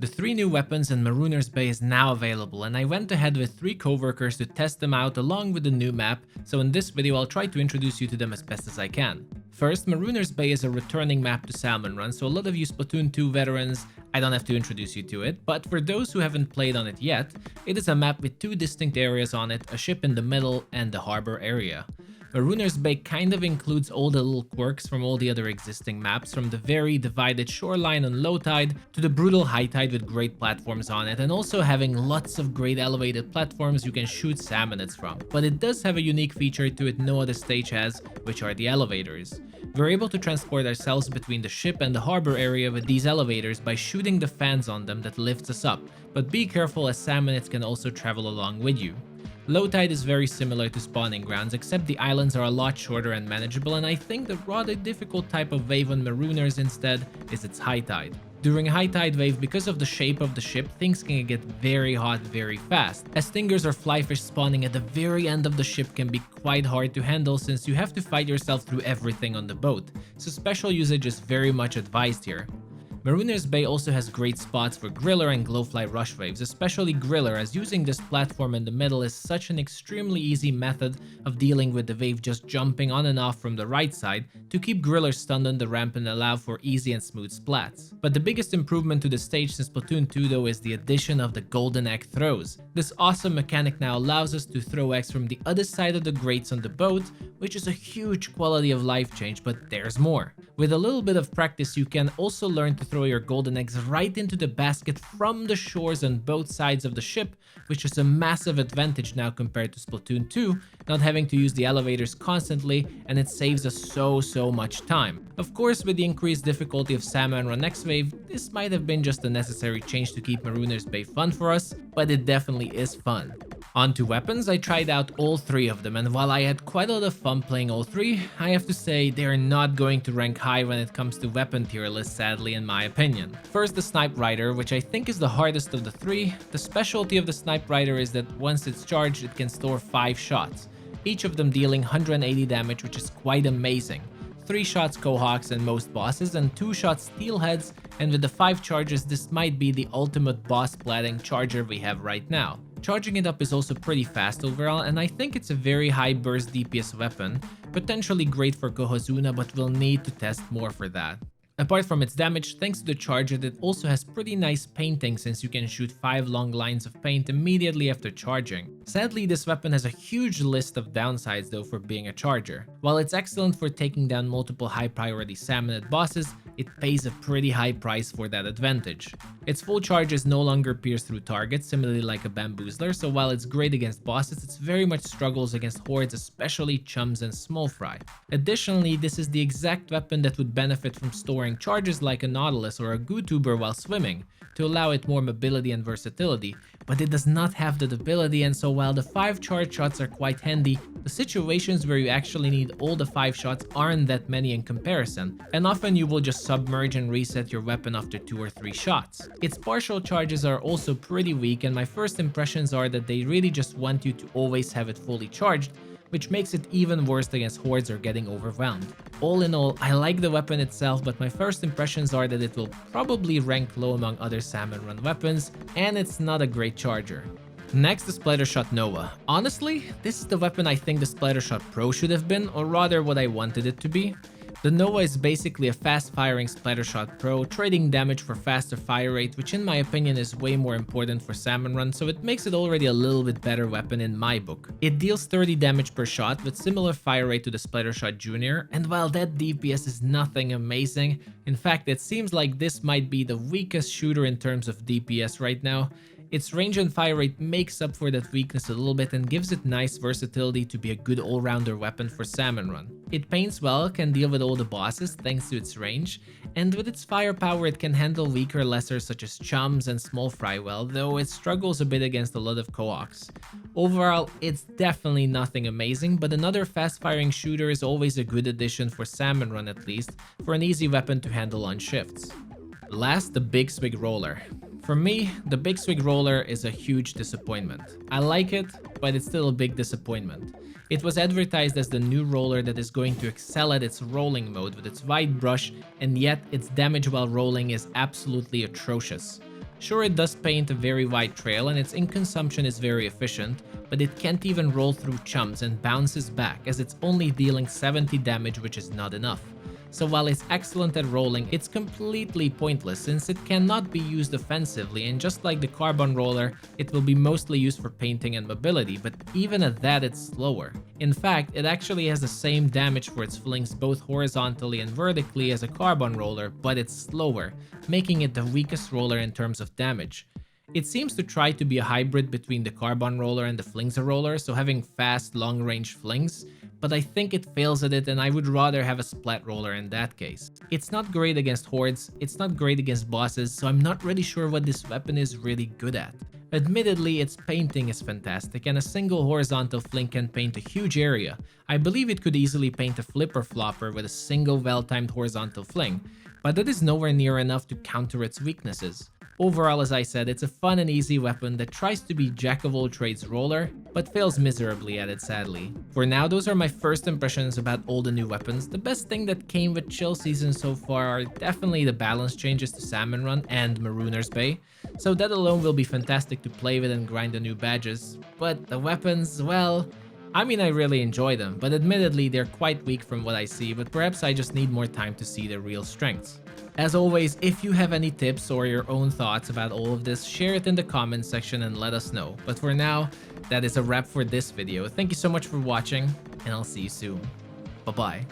The 3 new weapons in Marooner's Bay is now available, and I went ahead with 3 coworkers to test them out along with the new map, so in this video I'll try to introduce you to them as best as I can. First, Marooner's Bay is a returning map to Salmon Run, so a lot of you Splatoon 2 veterans, I don't have to introduce you to it, but for those who haven't played on it yet, it is a map with 2 distinct areas on it, a ship in the middle and the harbor area. Marooner's Bay kind of includes all the little quirks from all the other existing maps, from the very divided shoreline on low tide to the brutal high tide with great platforms on it, and also having lots of great elevated platforms you can shoot salmonids from. But it does have a unique feature to it no other stage has, which are the elevators. We're able to transport ourselves between the ship and the harbor area with these elevators by shooting the fans on them that lifts us up, but be careful as salmonids can also travel along with you. Low tide is very similar to spawning grounds, except the islands are a lot shorter and manageable, and I think the rather difficult type of wave on Marooners instead is its high tide. During high tide wave, because of the shape of the ship, things can get very hot very fast, as stingers or flyfish spawning at the very end of the ship can be quite hard to handle since you have to fight yourself through everything on the boat, so special usage is very much advised here. Marooner's Bay also has great spots for Griller and Glowfly rush waves, especially Griller, as using this platform in the middle is such an extremely easy method of dealing with the wave just jumping on and off from the right side to keep Griller stunned on the ramp and allow for easy and smooth splats. But the biggest improvement to the stage since Splatoon 2 though is the addition of the golden egg throws. This awesome mechanic now allows us to throw eggs from the other side of the grates on the boat, which is a huge quality of life change, but there's more. With a little bit of practice, you can also learn to throw your golden eggs right into the basket from the shores on both sides of the ship, which is a massive advantage now compared to Splatoon 2, not having to use the elevators constantly, and it saves us so much time. Of course, with the increased difficulty of Salmon Run next wave, this might have been just a necessary change to keep Marooner's Bay fun for us, but it definitely is fun. On to weapons, I tried out all 3 of them, and while I had quite a lot of fun playing all 3, I have to say they are not going to rank high when it comes to weapon tier list, sadly, in my opinion. First, the Snipewriter, which I think is the hardest of the 3. The specialty of the Snipewriter is that once it's charged, it can store 5 shots, each of them dealing 180 damage, which is quite amazing. 3 shots Cohawks and most bosses, and 2 shots Steelheads, and with the 5 charges, this might be the ultimate boss splatting charger we have right now. Charging it up is also pretty fast overall, and I think it's a very high burst DPS weapon, potentially great for Kohozuna, but we'll need to test more for that. Apart from its damage, thanks to the charger, it also has pretty nice painting since you can shoot 5 long lines of paint immediately after charging. Sadly, this weapon has a huge list of downsides though for being a charger. While it's excellent for taking down multiple high priority salmonid bosses, it pays a pretty high price for that advantage. Its full charges no longer pierce through targets, similarly like a bamboozler, so while it's great against bosses, it very much struggles against hordes, especially chums and small fry. Additionally, this is the exact weapon that would benefit from storing charges like a Nautilus or a Gootuber while swimming, to allow it more mobility and versatility, but it does not have that ability, and so while the 5 charge shots are quite handy, the situations where you actually need all the 5 shots aren't that many in comparison, and often you will just submerge and reset your weapon after 2 or 3 shots. Its partial charges are also pretty weak, and my first impressions are that they really just want you to always have it fully charged, which makes it even worse against hordes or getting overwhelmed. All in all, I like the weapon itself, but my first impressions are that it will probably rank low among other Salmon Run weapons, and it's not a great charger. Next, the Splattershot Nova. Honestly, this is the weapon I think the Splattershot Pro should have been, or rather what I wanted it to be. The Nova is basically a fast-firing Splattershot Pro, trading damage for faster fire rate, which in my opinion is way more important for Salmon Run, so it makes it already a little bit better weapon in my book. It deals 30 damage per shot with similar fire rate to the Splattershot Junior, and while that DPS is nothing amazing, in fact it seems like this might be the weakest shooter in terms of DPS right now, its range and fire rate makes up for that weakness a little bit and gives it nice versatility to be a good all-rounder weapon for Salmon Run. It paints well, can deal with all the bosses thanks to its range, and with its firepower it can handle weaker lessers such as chums and small fry well, though it struggles a bit against a lot of Cohawks. Overall, it's definitely nothing amazing, but another fast-firing shooter is always a good addition for Salmon Run at least, for an easy weapon to handle on shifts. Last, the Big Swig Roller. For me, the Big Swig Roller is a huge disappointment. I like it, but it's still a big disappointment. It was advertised as the new roller that is going to excel at its rolling mode with its wide brush, and yet its damage while rolling is absolutely atrocious. Sure, it does paint a very wide trail and its ink consumption is very efficient, but it can't even roll through chumps and bounces back as it's only dealing 70 damage, which is not enough. So while it's excellent at rolling, it's completely pointless since it cannot be used offensively, and just like the Carbon Roller, it will be mostly used for painting and mobility, but even at that it's slower. In fact, it actually has the same damage for its flings both horizontally and vertically as a Carbon Roller, but it's slower, making it the weakest roller in terms of damage. It seems to try to be a hybrid between the Carbon Roller and the Flingsa Roller, so having fast, long-range flings, but I think it fails at it and I would rather have a Splat Roller in that case. It's not great against hordes, it's not great against bosses, so I'm not really sure what this weapon is really good at. Admittedly, its painting is fantastic and a single horizontal fling can paint a huge area. I believe it could easily paint a flipper flopper with a single well-timed horizontal fling, but that is nowhere near enough to counter its weaknesses. Overall, as I said, it's a fun and easy weapon that tries to be jack-of-all-trades roller, but fails miserably at it sadly. For now, those are my first impressions about all the new weapons. The best thing that came with Chill Season so far are definitely the balance changes to Salmon Run and Marooner's Bay, so that alone will be fantastic to play with and grind the new badges. But the weapons, well, I mean, I really enjoy them, but admittedly they're quite weak from what I see, but perhaps I just need more time to see their real strengths. As always, if you have any tips or your own thoughts about all of this, share it in the comments section and let us know. But for now, that is a wrap for this video. Thank you so much for watching, and I'll see you soon. Bye-bye.